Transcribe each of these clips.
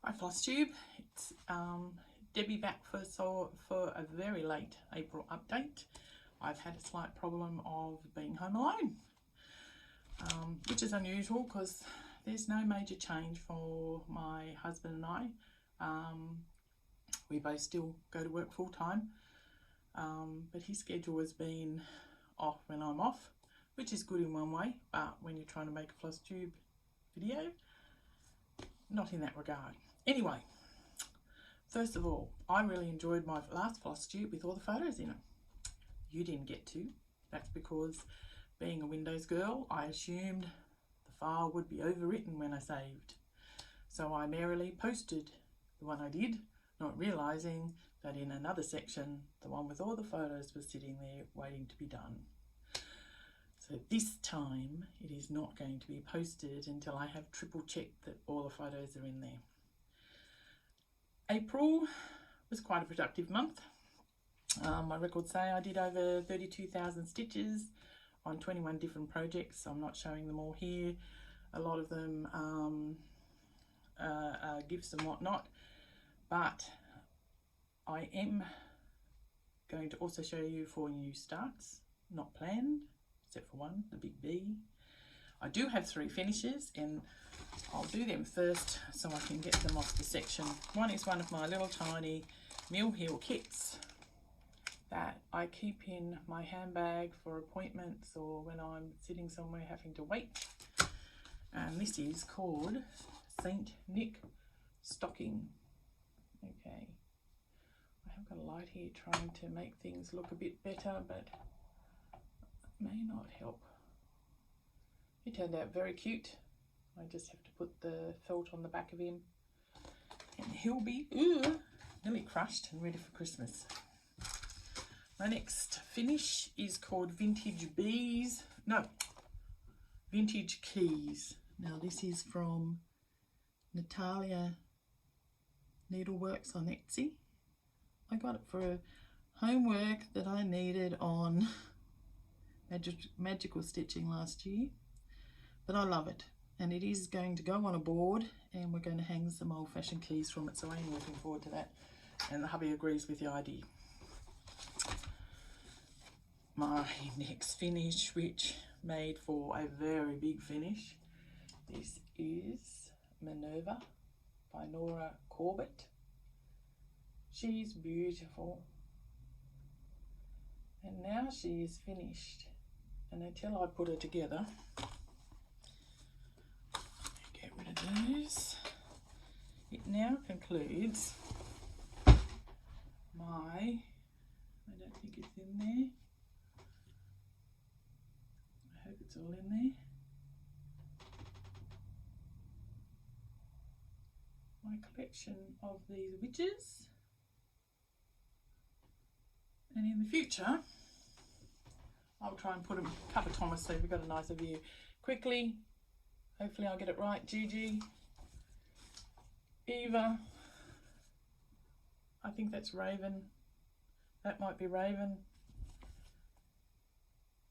Hi Flosstube, it's Debbie back for a very late April update. I've had a slight problem of being home alone, which is unusual because there's no major change for my husband and I. We both still go to work full time, but his schedule has been off when I'm off, which is good in one way, but when you're trying to make a Flosstube video, not in that regard. Anyway, first of all, I really enjoyed my last Flosstube with all the photos in it. You didn't get to. That's because, being a Windows girl, I assumed the file would be overwritten when I saved. So I merrily posted the one I did, not realising that in another section, the one with all the photos was sitting there waiting to be done. So this time, it is not going to be posted until I have triple checked that all the photos are in there. April was quite a productive month. My records say I did over 32,000 stitches on 21 different projects. I'm not showing them all here. A lot of them are gifts and whatnot, but I am going to also show you 4 new starts, not planned, except for one, the big B. I do have 3 finishes, and I'll do them first so I can get them off the section. One is one of my little tiny Mill Hill kits that I keep in my handbag for appointments or when I'm sitting somewhere having to wait. And this is called Saint Nick Stocking. Okay, I have got a light here trying to make things look a bit better, but it may not help. He turned out very cute. I just have to put the felt on the back of him and he'll be nearly crushed and ready for Christmas. My next finish is called Vintage Keys. Now this is from Natalia Needleworks on Etsy. I got it for homework that I needed on magical stitching last year. But I love it, and it is going to go on a board, and we're going to hang some old-fashioned keys from it, so I'm looking forward to that, and the hubby agrees with the idea. My next finish, which made for a very big finish, this is Minerva by Nora Corbett. She's beautiful, and now she is finished, and until I put her together, those. It now concludes my, I don't think it's in there, I hope it's all in there, my collection of these witches. And in the future I'll try and put them, cover Thomas so we've got a nicer view. Quickly, hopefully I'll get it right. Gigi, Eva, I think that's Raven. That might be Raven.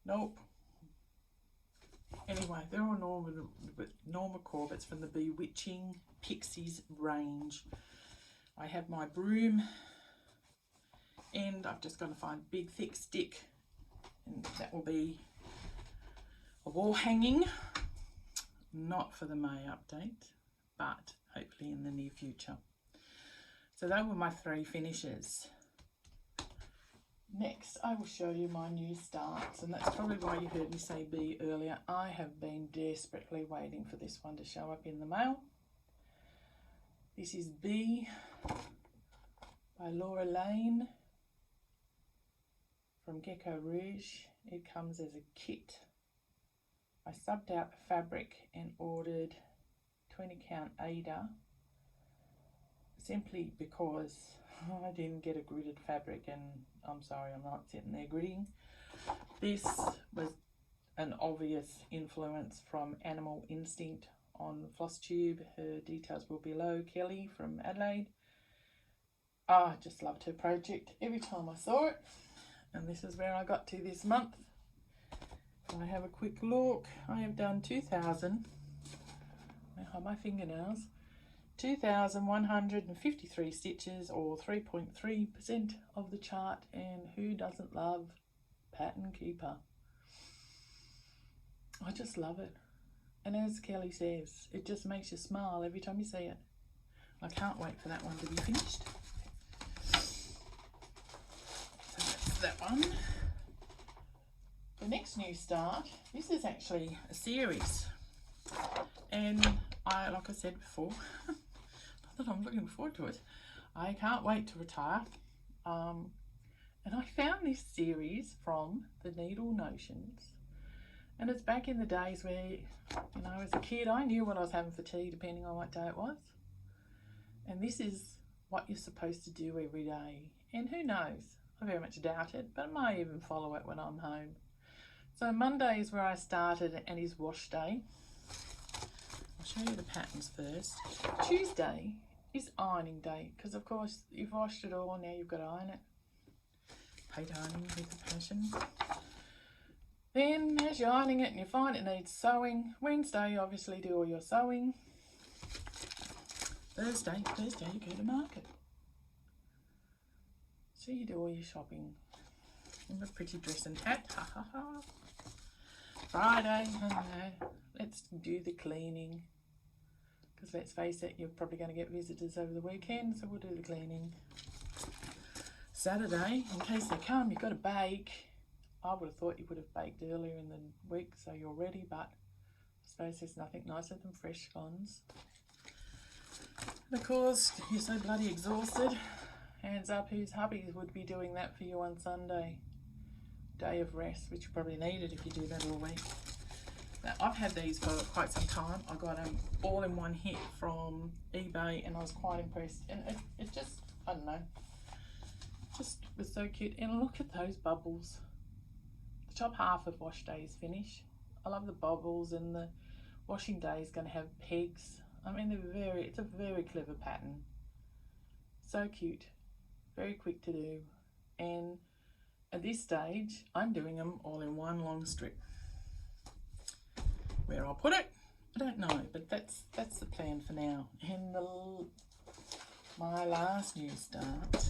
Nope. Anyway, they're all Norma Corbett's from the Bewitching Pixies range. I have my broom, and I've just got to find a big thick stick, and that will be a wall hanging. Not for the May update, but hopefully in the near future. So they were my 3 finishes. Next, I will show you my new starts, and that's probably why you heard me say B earlier. I have been desperately waiting for this one to show up in the mail. This is B by Laura Lane from Gecko Rouge. It comes as a kit. I subbed out the fabric and ordered 20 count Ada simply because I didn't get a gridded fabric, and I'm sorry, I'm not sitting there gridding. This was an obvious influence from Animal Instinct on Flosstube. Her details will be below. Kelly from Adelaide. I just loved her project every time I saw it, and this is where I got to this month. I have a quick look. I have done 2,000. I have my fingernails. 2,153 stitches, or 3.3% of the chart, and who doesn't love Pattern Keeper? I just love it. And as Kelly says, it just makes you smile every time you see it. I can't wait for that one to be finished. So that's that one. The next new start, this is actually a series. And like I said before, not that I'm looking forward to it, I can't wait to retire. And I found this series from the Needle Notions. And it's back in the days where, you know, as a kid, I knew what I was having for tea depending on what day it was. And this is what you're supposed to do every day. And who knows? I very much doubt it, but I might even follow it when I'm home. So Monday is where I started and is wash day. I'll show you the patterns first. Tuesday is ironing day, because of course you've washed it all, now you've got to iron it. Hate ironing with a passion. Then as you're ironing it and you find it needs sewing, Wednesday obviously do all your sewing. Thursday you go to market. So you do all your shopping. And a pretty dress and hat, ha ha ha. Friday, let's do the cleaning. Because let's face it, you're probably going to get visitors over the weekend, so we'll do the cleaning. Saturday, in case they come, you've got to bake. I would have thought you would have baked earlier in the week so you're ready, but I suppose there's nothing nicer than fresh scones. And of course, you're so bloody exhausted. Hands up whose hubbies would be doing that for you on Sunday. Day of rest, which you probably needed if you do that all week. Now, I've had these for quite some time. I got them all in one hit from eBay and I was quite impressed. And it just, I don't know, just was so cute. And look at those bubbles. The top half of wash day is finished. I love the bubbles, and the washing day is going to have pegs. I mean, it's a very clever pattern. So cute, very quick to do. And at this stage, I'm doing them all in one long strip. Where I'll put it, I don't know, but that's the plan for now. And my last new start,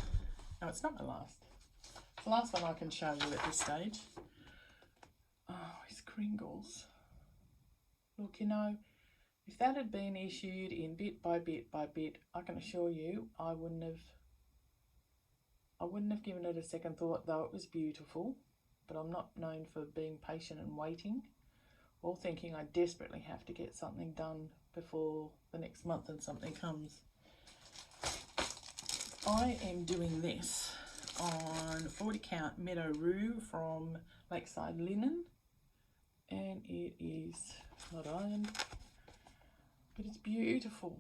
no, it's not my last. It's the last one I can show you at this stage. Oh, it's Kringles. Look, you know, if that had been issued in bit by bit by bit, I can assure you I wouldn't have given it a second thought, though it was beautiful. But I'm not known for being patient and waiting, or thinking I desperately have to get something done before the next month and something comes. I am doing this on 40 count Meadow Rue from Lakeside Linen, and it is not ironed, but it's beautiful.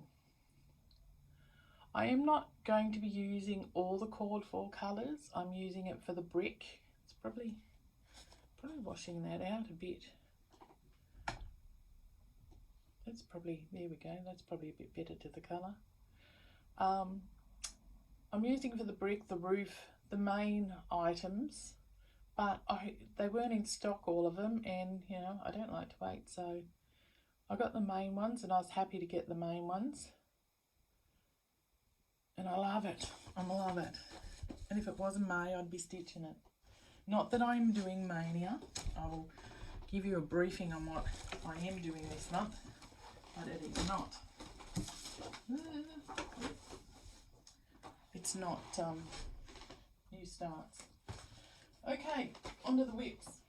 I am not going to be using all the called for colours. I'm using it for the brick. It's probably washing that out a bit. That's probably, there we go, that's probably a bit better to the colour. I'm using for the brick, the roof, the main items, but they weren't in stock, all of them, and you know, I don't like to wait, so I got the main ones and I was happy to get the main ones. And I love it, I love it. And if it wasn't May, I'd be stitching it. Not that I'm doing Mania. I will give you a briefing on what I am doing this month, but it is not. It's not new starts. Okay, onto the whips.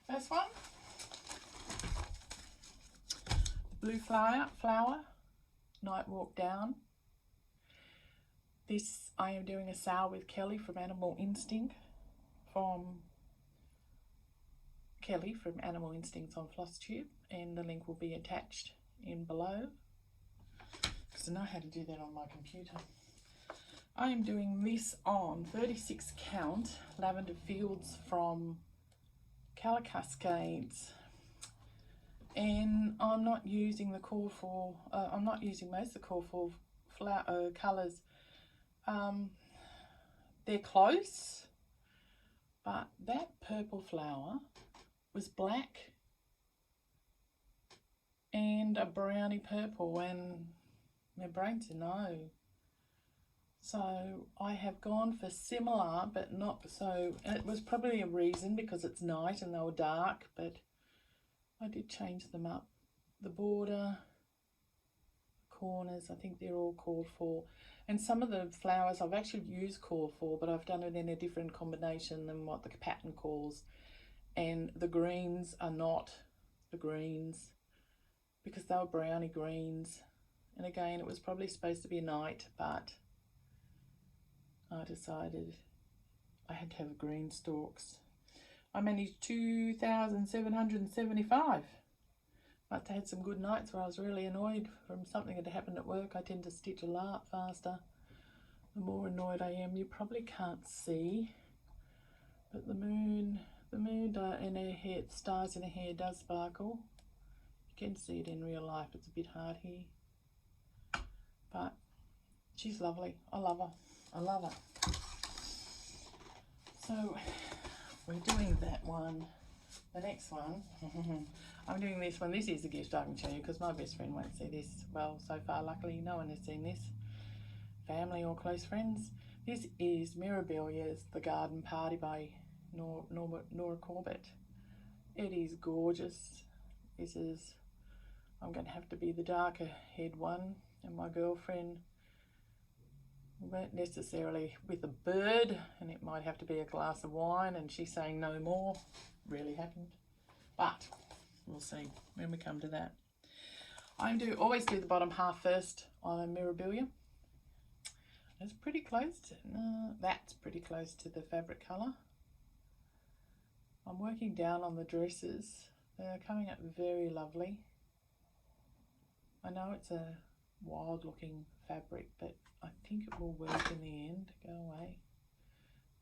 First one, blue flower, Night Walk Down. This, I am doing a sale with Kelly from Animal Instinct, from Kelly from Animal Instincts on Flosstube, and the link will be attached in below, because I know how to do that on my computer. I am doing this on 36 count Lavender Fields from Colour Cascades, and I'm not using the call for, I'm not using most of the call for colours. They're close, but that purple flower was black and a browny purple, and my brain's a no. So I have gone for similar, but not so, and it was probably a reason because it's night and they were dark, but I did change them up. The border, corners, I think they're all called for. And some of the flowers I've actually used called for, but I've done it in a different combination than what the pattern calls. And the greens are not the greens because they were browny greens. And again, it was probably supposed to be a night, but I decided I had to have green stalks. I managed 2,775. Must have had some good nights where I was really annoyed from something that happened at work. I tend to stitch a lot faster the more annoyed I am. You probably can't see, but the moon in her hair, the stars in her hair does sparkle. You can see it in real life. It's a bit hard here, but she's lovely. I love her. I love her. So we're doing that one. The next one, I'm doing this one. This is the gift I can show you because my best friend won't see this. Well, so far, luckily, no one has seen this. Family or close friends. This is Mirabilia's The Garden Party by Nora Corbett. It is gorgeous. This is, I'm going to have to be the darker head one, and my girlfriend weren't necessarily with a bird, and it might have to be a glass of wine, and she's saying no more. Really happened, but we'll see when we come to that. I always do the bottom half first on a Mirabilia. It's pretty close to, that's pretty close to the fabric colour. I'm working down on the dresses. They're coming up very lovely. I know it's a wild looking fabric, but I think it will work in the end. Go away.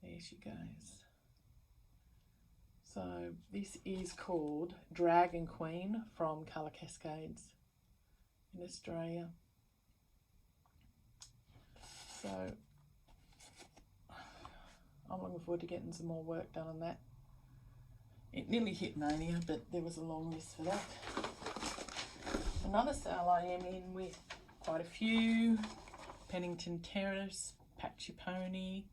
There she goes. So this is called Dragon Queen from Colour Cascades in Australia. So I'm looking forward to getting some more work done on that. It nearly hit mania, but there was a long list for that. Another sale I am in with quite a few. Pennington Terrace, Patchy Pony,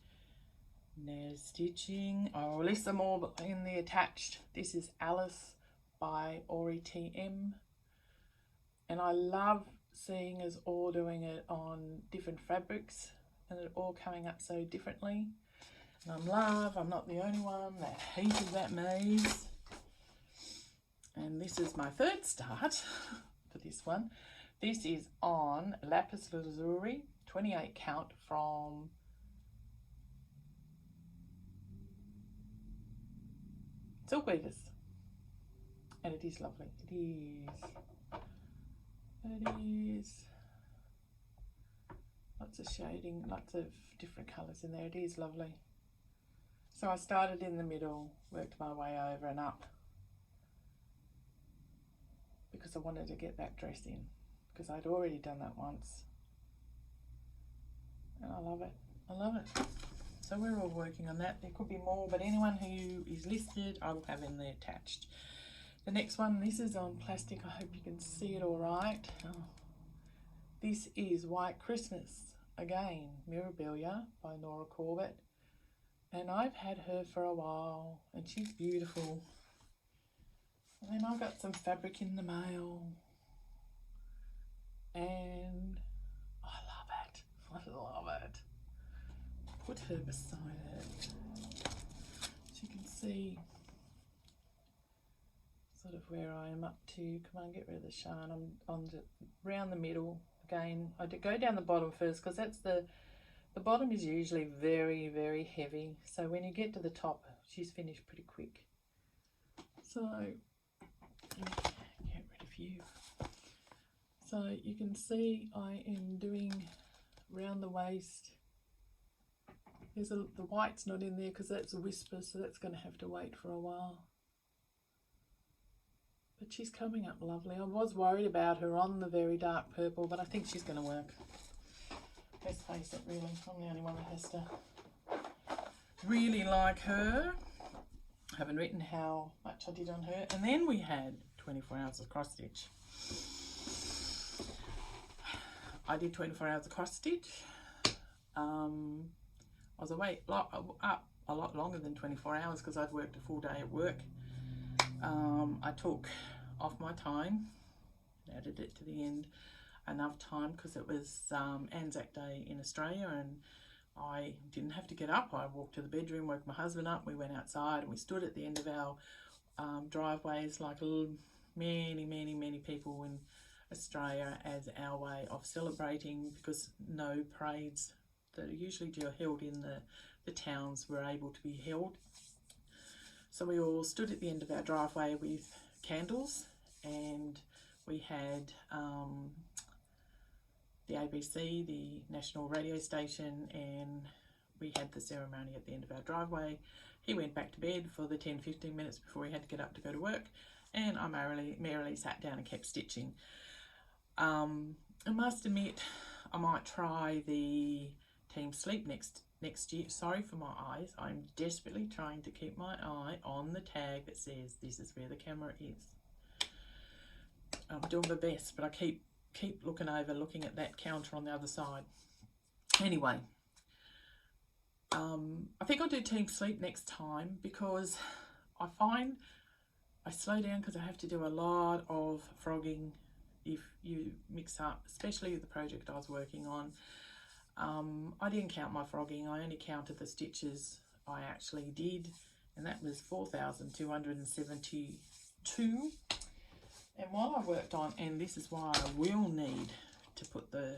Nair Stitching. I will list them all in the attached. This is Alice by Ori TM. And I love seeing us all doing it on different fabrics and it all coming up so differently. And I'm not the only one that hated that maze. And this is my third start for this one. This is on Lapis Lazuli, 28 count from Silk Weavers. And it is lovely. It is. Lots of shading, lots of different colours in there. It is lovely. So I started in the middle, worked my way over and up because I wanted to get that dress in because I'd already done that once. And I love it. I love it. So we're all working on that. There could be more, but anyone who is listed, I will have in there attached. The next one, this is on plastic. I hope you can see it all right. Oh. This is White Christmas, again, Mirabilia by Nora Corbett. And I've had her for a while, and she's beautiful. And then I got some fabric in the mail. And I love it. I love it. Put her beside it. So you can see sort of where I am up to. Come on, get rid of the shine. I'm on around the middle. Again, I did go down the bottom first because that's the bottom is usually very, very heavy. So when you get to the top, she's finished pretty quick. So get rid of you. So you can see I am doing round the waist. There's the white's not in there because that's a whisper, so that's going to have to wait for a while. But she's coming up lovely. I was worried about her on the very dark purple, but I think she's going to work. Let's face it, really. I'm the only one that has to really like her. I haven't written how much I did on her. And then we had 24 ounces cross stitch. I did 24 hours of cross stitch. I was away up a lot longer than 24 hours because I'd worked a full day at work. I took off my time, added it to the end, enough time because it was Anzac Day in Australia, and I didn't have to get up. I walked to the bedroom, woke my husband up, we went outside and we stood at the end of our driveways like many people in Australia as our way of celebrating, because no parades that are usually held in the towns were able to be held. So we all stood at the end of our driveway with candles, and we had the ABC, the national radio station, and we had the ceremony at the end of our driveway. He went back to bed for the 10-15 minutes before we had to get up to go to work, and I merrily sat down and kept stitching. I must admit, I might try the Team Sleep next year. Sorry for my eyes. I'm desperately trying to keep my eye on the tag that says this is where the camera is. I'm doing my best, but I keep looking at that counter on the other side. Anyway, I think I'll do Team Sleep next time, because I find I slow down because I have to do a lot of frogging if you mix up, especially the project I was working on. I didn't count my frogging, I only counted the stitches I actually did, and that was 4,272. And while I worked on, and this is why I will need to put the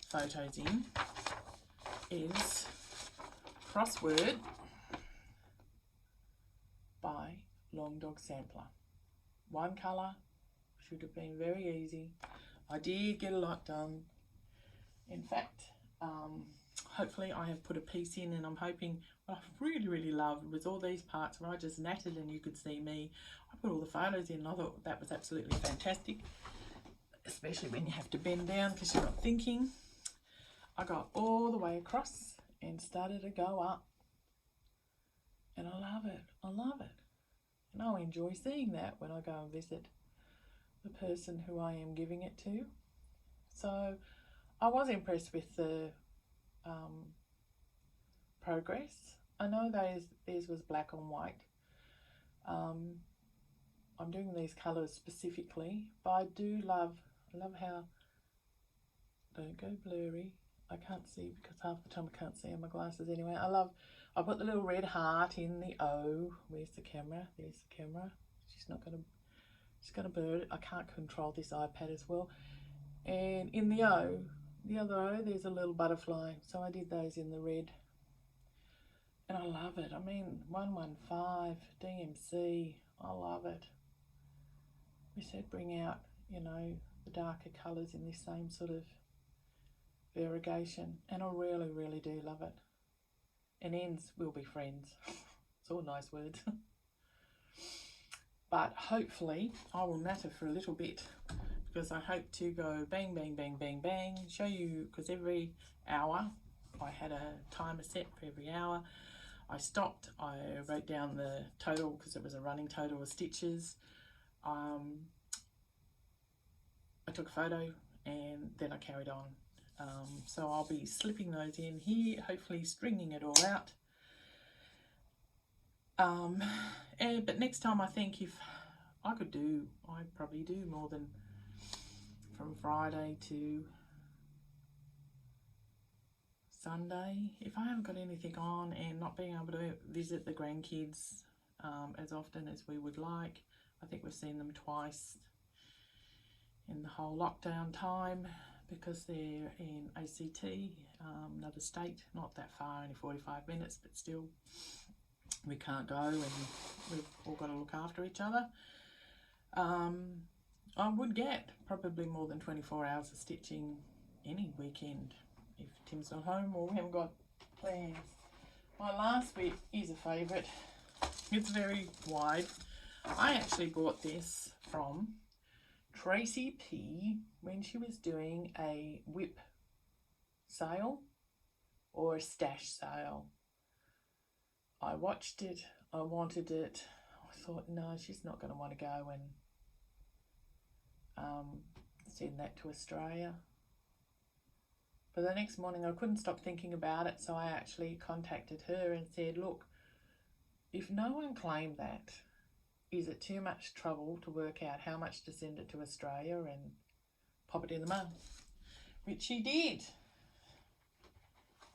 photos in, is Crossword by Long Dog Sampler. One colour, should have been very easy. I did get a lot done. In fact, hopefully I have put a piece in, and I'm hoping, what I really loved was all these parts where I just natted and you could see me. I put all the photos in and I thought that was absolutely fantastic, especially when you have to bend down because you're not thinking. I got all the way across and started to go up, and I love it. And I enjoy seeing that when I go and visit the person who I am giving it to. So I was impressed with the progress. I know theirs was black on white. I'm doing these colours specifically, but I love how, don't go blurry, I can't see because half the time I can't see on my glasses anyway. I put the little red heart in the O. Where's the camera? There's the camera. She's gonna blur it. I can't control this iPad as well. And in the O, the other O, there's a little butterfly. So I did those in the red. And I love it. I mean, 115, DMC, I love it. We said bring out, you know, the darker colours in this same sort of variegation. And I really do love it. And ends will be friends. It's all nice words. But hopefully I will natter for a little bit, because I hope to go bang, bang, bang, bang, bang, show you, because every hour I had a timer set for every hour. I stopped, I wrote down the total because it was a running total of stitches. I took a photo and then I carried on. So I'll be slipping those in here, hopefully stringing it all out. But next time I think if I could do, I'd probably do more than from Friday to Sunday. If I haven't got anything on and not being able to visit the grandkids as often as we would like. I think we've seen them twice in the whole lockdown time, because they're in ACT, another state, not that far, only 45 minutes, but still we can't go, and we've all got to look after each other. I would get probably more than 24 hours of stitching any weekend if Tim's not home or we haven't got plans. My last bit is a favourite. It's very wide. I actually bought this from Tracy P when she was doing a whip sale or a stash sale. I watched it, I wanted it, I thought, no, she's not going to want to go and send that to Australia. But the next morning I couldn't stop thinking about it, so I actually contacted her and said, look, if no one claimed that, is it too much trouble to work out how much to send it to Australia and pop it in the mail? Which she did.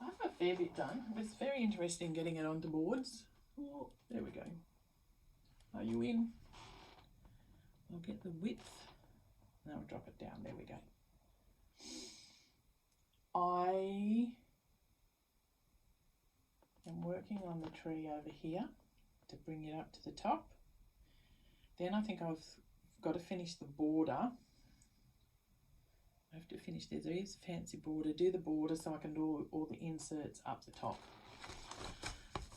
I have a fair bit done. It was very interesting getting it onto boards. Oh, there we go. Are you in? I'll get the width. Now I'll drop it down. There we go. I am working on the tree over here to bring it up to the top. Then I think I've got to finish the border. I have to finish this. There is a fancy border. Do the border so I can do all the inserts up the top.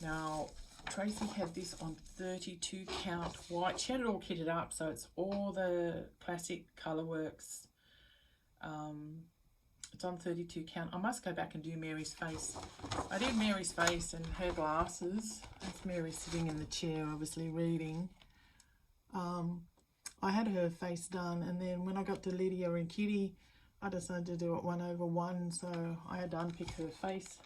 Now, Tracy had this on 32 count white. She had it all kitted up, so it's all the classic Colourworks. It's on 32 count. I must go back and do Mary's face. I did Mary's face and her glasses. That's Mary sitting in the chair, obviously reading. I had her face done, and then when I got to Lydia and Kitty, I decided to do it 1/1, so I had to unpick her face.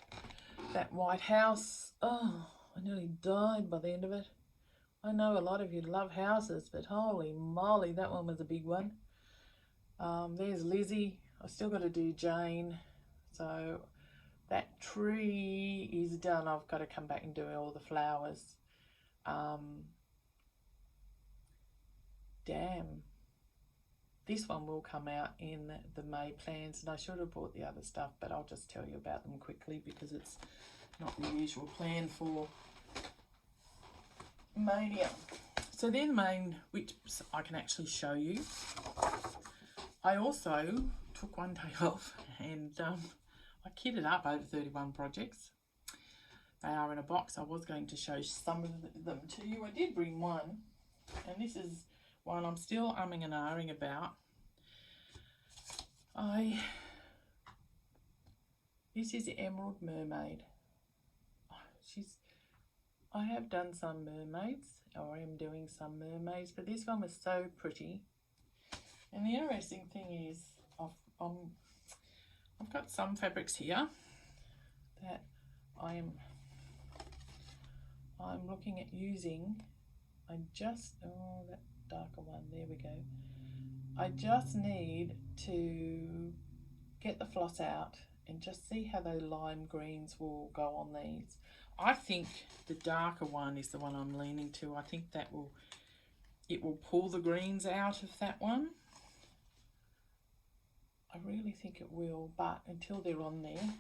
That white house, oh, I nearly died by the end of it. I know a lot of you love houses, but holy moly, that one was a big one. There's Lizzie. I still got to do Jane. So that tree is done. I've got to come back and do all the flowers. Damn. This one will come out in the May plans, and I should have bought the other stuff, but I'll just tell you about them quickly because it's not the usual plan for Mania. So then main, which I can actually show you. I also took one day off and I kitted up over 31 projects. They are in a box. I was going to show some of them to you. I did bring one, and this is one I'm still umming and ahhing about. This is Emerald Mermaid. I have done some mermaids, or I am doing some mermaids, but this one was so pretty. And the interesting thing is, I've got some fabrics here that I'm looking at using. Oh, that darker one, there we go. I just need to get the floss out and just see how those lime greens will go on these. I think the darker one is the one I'm leaning to. I think it will pull the greens out of that one. I really think it will, but until they're on there,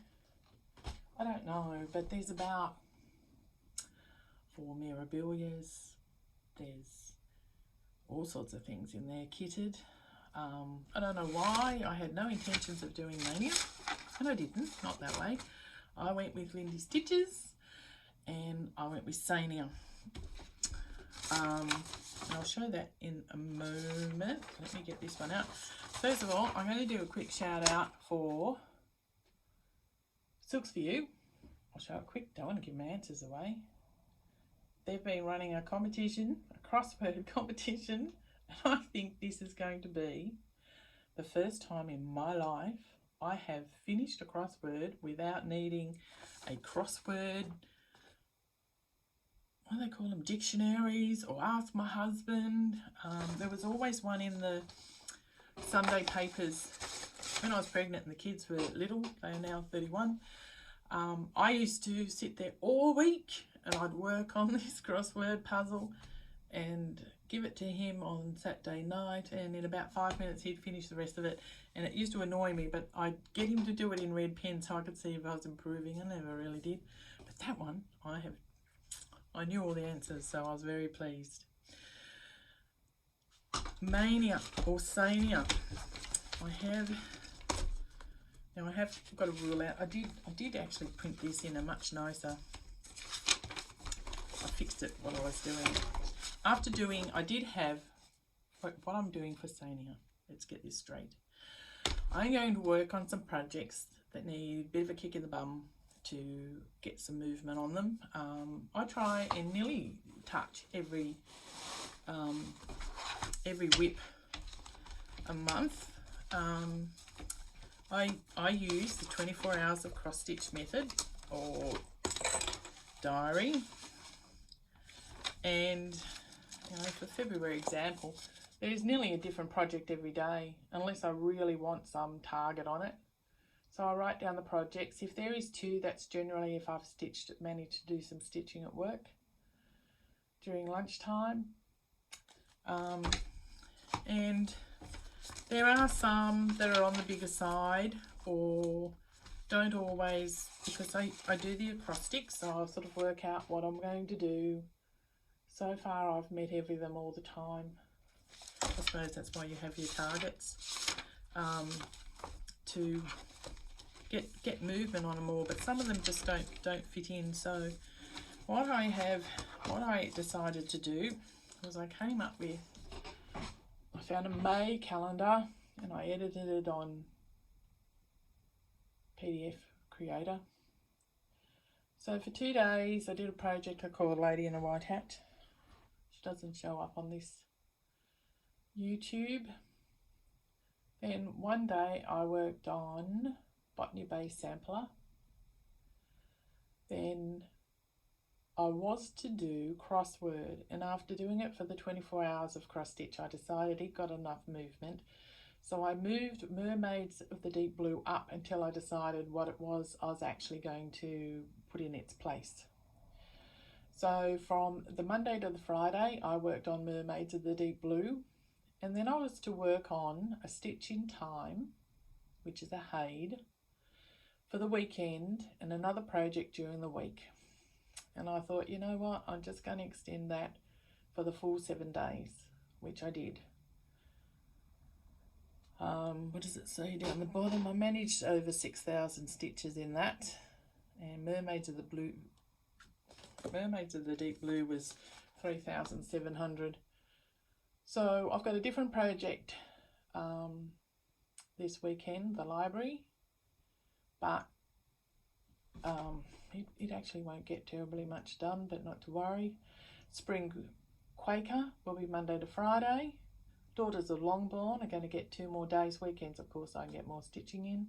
I don't know. But there's about 4 mirabilias. There's all sorts of things in there kitted. I don't know why. I had no intentions of doing Mania, and I didn't, not that way. I went with Lindy Stitches, and I went with Sania. And I'll show that in a moment. Let me get this one out. First of all, I'm going to do a quick shout out for Silks for You. I'll show it quick. Don't want to give my answers away. They've been running a competition, a crossword competition, and I think this is going to be the first time in my life I have finished a crossword without needing a crossword, what do they call them, dictionaries, or ask my husband. There was always one in the Sunday papers when I was pregnant and the kids were little. They are now 31. I used to sit there all week and I'd work on this crossword puzzle and give it to him on Saturday night, and in about 5 minutes he'd finish the rest of it, and it used to annoy me, but I'd get him to do it in red pen so I could see if I was improving. I never really did, but that one I knew all the answers, so I was very pleased. Mania or Sania. I have got to rule out. I did actually print this in a much nicer. I fixed it while I was doing. After doing, I did have what I'm doing for Sania. Let's get this straight. I'm going to work on some projects that need a bit of a kick in the bum to get some movement on them. I try and nearly touch every whip a month. I use the 24 hours of cross stitch method or diary, and for February example, there's nearly a different project every day unless I really want some target on it. So I write down the projects. If there is 2, that's generally if I've managed to do some stitching at work during lunchtime. And there are some that are on the bigger side or don't always, because I do the acrostics, so I'll sort of work out what I'm going to do. So far I've met every them all the time. I suppose that's why you have your targets, to get movement on them all, but some of them just don't fit in. So what I decided to do was I found a May calendar and I edited it on PDF Creator. So for 2 days I did a project I called Lady in a White Hat. She doesn't show up on this YouTube. Then one day I worked on Botany Bay Sampler. Then I was to do crossword, and after doing it for the 24 hours of cross stitch, I decided it got enough movement. So I moved Mermaids of the Deep Blue up until I decided what it was I was actually going to put in its place. So from the Monday to the Friday, I worked on Mermaids of the Deep Blue, and then I was to work on a Stitch in Time, which is a Haid, for the weekend, and another project during the week. And I thought, you know what, I'm just going to extend that for the full 7 days, which I did. What does it say down the bottom? I managed over 6,000 stitches in that, and Mermaids of the Deep Blue was 3,700. So I've got a different project this weekend, the library, but it actually won't get terribly much done, but not to worry. Spring Quaker will be Monday to Friday. Daughters of Longbourn are going to get 2 more days. Weekends, of course, I can get more stitching in.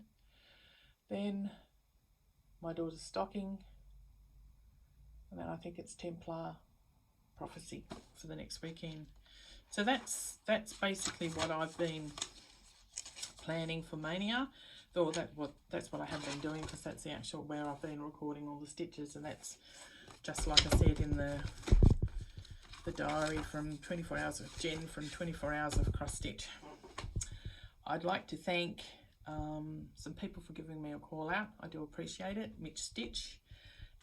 Then my daughter's stocking, and then I think it's Templar Prophecy for the next weekend. So that's basically what I've been planning for Mania. Though that's what I have been doing, because that's the actual where I've been recording all the stitches, and that's just like I said in the diary from 24 hours of Jen from 24 hours of cross stitch. I'd like to thank some people for giving me a call out. I do appreciate it. Mitch Stitch,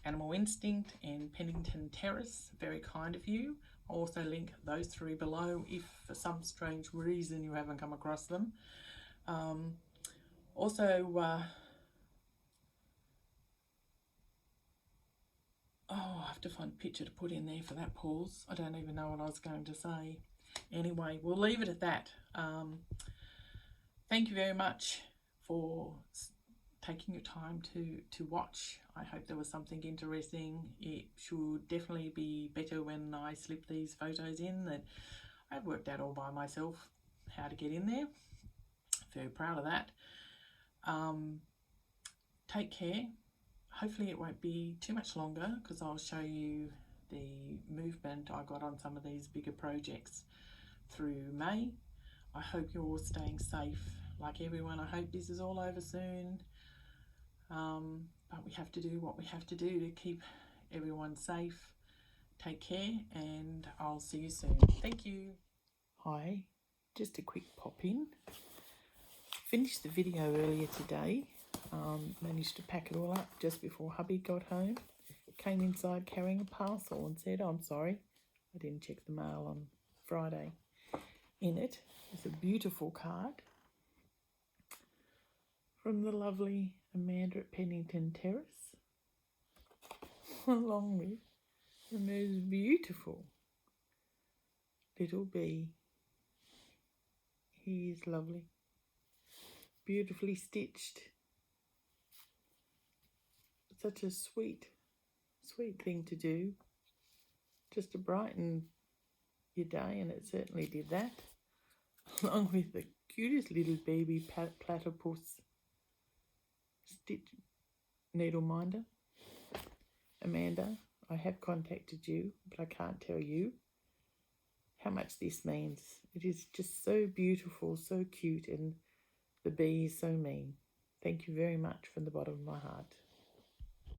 Animal Instinct, and Pennington Terrace. Very kind of you. I'll also link those 3 below if for some strange reason you haven't come across them. I have to find a picture to put in there for that pause. I don't even know what I was going to say. Anyway, we'll leave it at that. Thank you very much for taking your time to watch. I hope there was something interesting. It should definitely be better when I slip these photos in, that I've worked out all by myself how to get in there. Very proud of that. Take care. Hopefully it won't be too much longer, because I'll show you the movement I got on some of these bigger projects through May. I hope you're all staying safe like everyone. I hope this is all over soon. But we have to do what we have to do to keep everyone safe. Take care, and I'll see you soon. Thank you. Hi, just a quick pop in. Finished the video earlier today. Managed to pack it all up just before hubby got home. Came inside carrying a parcel and said, "I'm sorry, I didn't check the mail on Friday." In it is a beautiful card from the lovely Amanda at Pennington Terrace, along with the most beautiful little bee. He is lovely, beautifully stitched. Such a sweet thing to do, just to brighten your day, and it certainly did that, along with the cutest little baby platypus. Stitch needle minder. Amanda, I have contacted you, but I can't tell you how much this means. It is just so beautiful, so cute, and the bee is so mean. Thank you very much from the bottom of my heart.